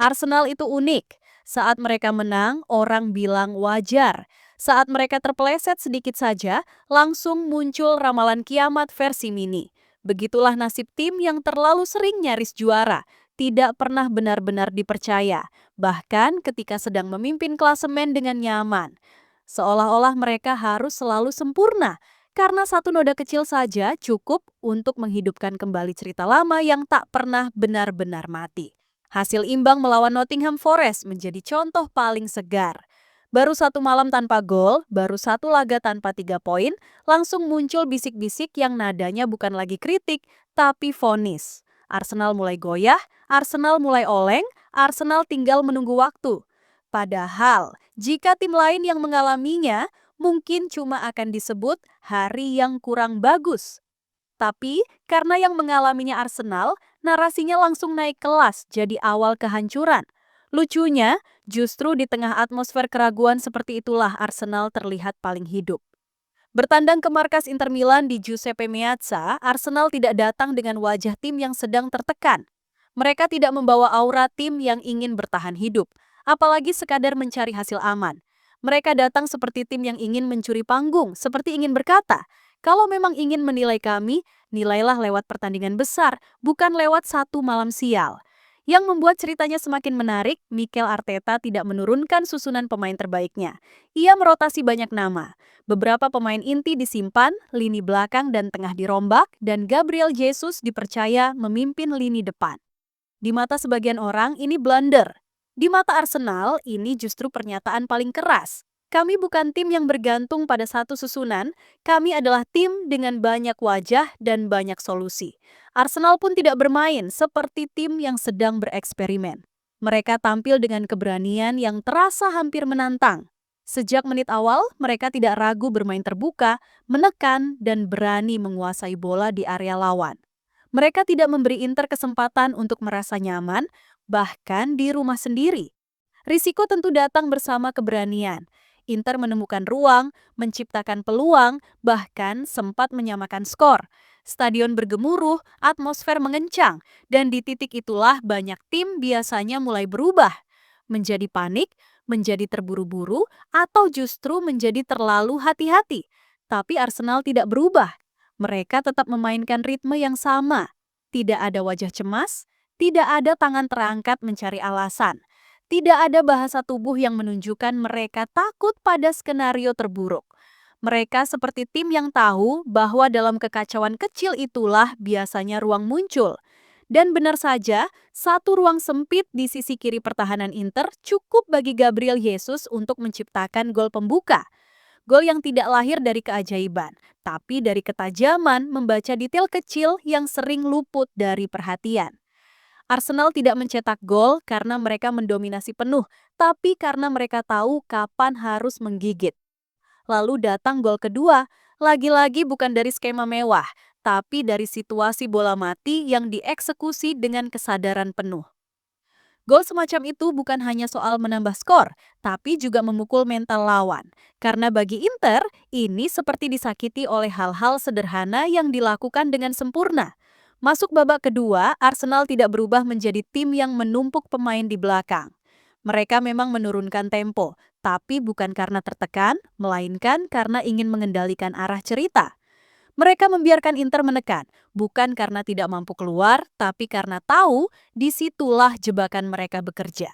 Arsenal itu unik. Saat mereka menang, orang bilang wajar. Saat mereka terpeleset sedikit saja, langsung muncul ramalan kiamat versi mini. Begitulah nasib tim yang terlalu sering nyaris juara, tidak pernah benar-benar dipercaya, bahkan ketika sedang memimpin klasemen dengan nyaman. Seolah-olah mereka harus selalu sempurna, karena satu noda kecil saja cukup untuk menghidupkan kembali cerita lama yang tak pernah benar-benar mati. Hasil imbang melawan Nottingham Forest menjadi contoh paling segar. Baru satu malam tanpa gol, baru satu laga tanpa 3 poin, langsung muncul bisik-bisik yang nadanya bukan lagi kritik, tapi vonis. Arsenal mulai goyah, Arsenal mulai oleng, Arsenal tinggal menunggu waktu. Padahal, jika tim lain yang mengalaminya, mungkin cuma akan disebut hari yang kurang bagus. Tapi, karena yang mengalaminya Arsenal, narasinya langsung naik kelas jadi awal kehancuran. Lucunya, justru di tengah atmosfer keraguan seperti itulah Arsenal terlihat paling hidup. Bertandang ke markas Inter Milan di Giuseppe Meazza, Arsenal tidak datang dengan wajah tim yang sedang tertekan. Mereka tidak membawa aura tim yang ingin bertahan hidup, apalagi sekadar mencari hasil aman. Mereka datang seperti tim yang ingin mencuri panggung, seperti ingin berkata, kalau memang ingin menilai kami, nilailah lewat pertandingan besar, bukan lewat satu malam sial. Yang membuat ceritanya semakin menarik, Mikel Arteta tidak menurunkan susunan pemain terbaiknya. Ia merotasi banyak nama. Beberapa pemain inti disimpan, lini belakang dan tengah dirombak, dan Gabriel Jesus dipercaya memimpin lini depan. Di mata sebagian orang, ini blunder. Di mata Arsenal, ini justru pernyataan paling keras. Kami bukan tim yang bergantung pada satu susunan, kami adalah tim dengan banyak wajah dan banyak solusi. Arsenal pun tidak bermain seperti tim yang sedang bereksperimen. Mereka tampil dengan keberanian yang terasa hampir menantang. Sejak menit awal, mereka tidak ragu bermain terbuka, menekan, dan berani menguasai bola di area lawan. Mereka tidak memberi Inter kesempatan untuk merasa nyaman, bahkan di rumah sendiri. Risiko tentu datang bersama keberanian. Inter menemukan ruang, menciptakan peluang, bahkan sempat menyamakan skor. Stadion bergemuruh, atmosfer mengencang, dan di titik itulah banyak tim biasanya mulai berubah. Menjadi panik, menjadi terburu-buru, atau justru menjadi terlalu hati-hati. Tapi Arsenal tidak berubah. Mereka tetap memainkan ritme yang sama. Tidak ada wajah cemas, tidak ada tangan terangkat mencari alasan. Tidak ada bahasa tubuh yang menunjukkan mereka takut pada skenario terburuk. Mereka seperti tim yang tahu bahwa dalam kekacauan kecil itulah biasanya ruang muncul. Dan benar saja, satu ruang sempit di sisi kiri pertahanan Inter cukup bagi Gabriel Jesus untuk menciptakan gol pembuka. Gol yang tidak lahir dari keajaiban, tapi dari ketajaman membaca detail kecil yang sering luput dari perhatian. Arsenal tidak mencetak gol karena mereka mendominasi penuh, tapi karena mereka tahu kapan harus menggigit. Lalu datang gol kedua, lagi-lagi bukan dari skema mewah, tapi dari situasi bola mati yang dieksekusi dengan kesadaran penuh. Gol semacam itu bukan hanya soal menambah skor, tapi juga memukul mental lawan. Karena bagi Inter, ini seperti disakiti oleh hal-hal sederhana yang dilakukan dengan sempurna. Masuk babak kedua, Arsenal tidak berubah menjadi tim yang menumpuk pemain di belakang. Mereka memang menurunkan tempo, tapi bukan karena tertekan, melainkan karena ingin mengendalikan arah cerita. Mereka membiarkan Inter menekan, bukan karena tidak mampu keluar, tapi karena tahu disitulah jebakan mereka bekerja.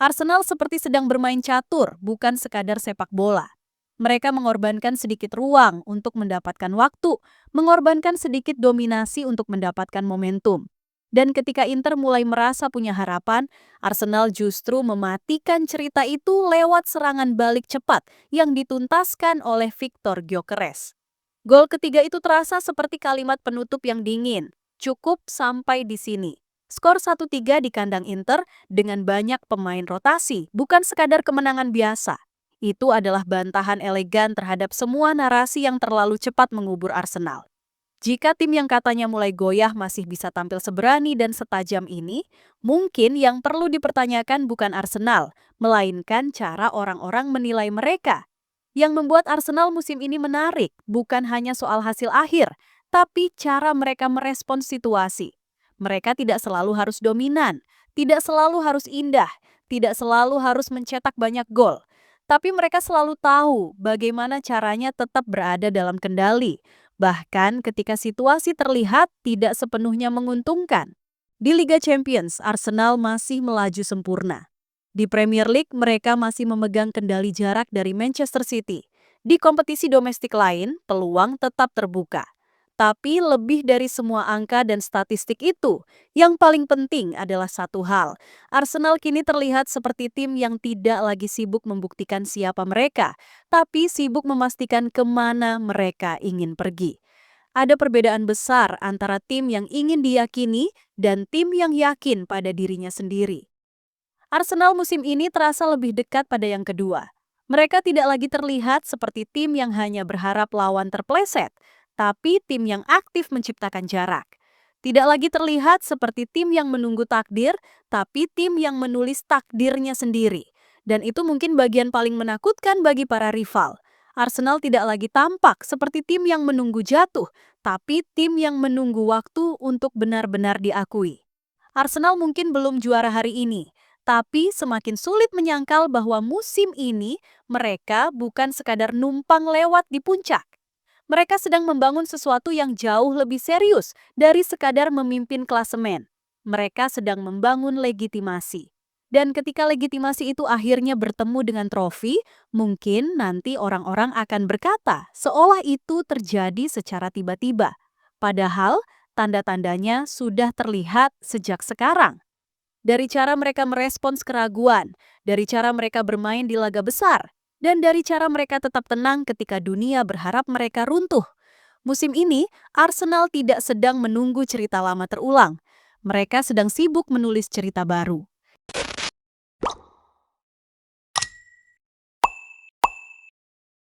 Arsenal seperti sedang bermain catur, bukan sekadar sepak bola. Mereka mengorbankan sedikit ruang untuk mendapatkan waktu, mengorbankan sedikit dominasi untuk mendapatkan momentum. Dan ketika Inter mulai merasa punya harapan, Arsenal justru mematikan cerita itu lewat serangan balik cepat yang dituntaskan oleh Victor Gyökeres. Gol ketiga itu terasa seperti kalimat penutup yang dingin. Cukup sampai di sini. Skor 1-3 di kandang Inter dengan banyak pemain rotasi, bukan sekadar kemenangan biasa. Itu adalah bantahan elegan terhadap semua narasi yang terlalu cepat mengubur Arsenal. Jika tim yang katanya mulai goyah masih bisa tampil seberani dan setajam ini, mungkin yang perlu dipertanyakan bukan Arsenal, melainkan cara orang-orang menilai mereka. Yang membuat Arsenal musim ini menarik bukan hanya soal hasil akhir, tapi cara mereka merespons situasi. Mereka tidak selalu harus dominan, Tidak selalu harus indah, tidak selalu harus mencetak banyak gol. Tapi mereka selalu tahu bagaimana caranya tetap berada dalam kendali, bahkan ketika situasi terlihat tidak sepenuhnya menguntungkan. Di Liga Champions, Arsenal masih melaju sempurna. Di Premier League, mereka masih memegang kendali jarak dari Manchester City. Di kompetisi domestik lain, peluang tetap terbuka. Tapi lebih dari semua angka dan statistik itu, yang paling penting adalah satu hal. Arsenal kini terlihat seperti tim yang tidak lagi sibuk membuktikan siapa mereka, tapi sibuk memastikan kemana mereka ingin pergi. Ada perbedaan besar antara tim yang ingin diyakini dan tim yang yakin pada dirinya sendiri. Arsenal musim ini terasa lebih dekat pada yang kedua. Mereka tidak lagi terlihat seperti tim yang hanya berharap lawan terpleset, tapi tim yang aktif menciptakan jarak. Tidak lagi terlihat seperti tim yang menunggu takdir, tapi tim yang menulis takdirnya sendiri. Dan itu mungkin bagian paling menakutkan bagi para rival. Arsenal tidak lagi tampak seperti tim yang menunggu jatuh, tapi tim yang menunggu waktu untuk benar-benar diakui. Arsenal mungkin belum juara hari ini, tapi semakin sulit menyangkal bahwa musim ini mereka bukan sekadar numpang lewat di puncak. Mereka sedang membangun sesuatu yang jauh lebih serius dari sekadar memimpin klasemen. Mereka sedang membangun legitimasi. Dan ketika legitimasi itu akhirnya bertemu dengan trofi, mungkin nanti orang-orang akan berkata seolah itu terjadi secara tiba-tiba. Padahal tanda-tandanya sudah terlihat sejak sekarang. Dari cara mereka merespons keraguan, dari cara mereka bermain di laga besar, dan dari cara mereka tetap tenang ketika dunia berharap mereka runtuh. Musim ini, Arsenal tidak sedang menunggu cerita lama terulang. Mereka sedang sibuk menulis cerita baru.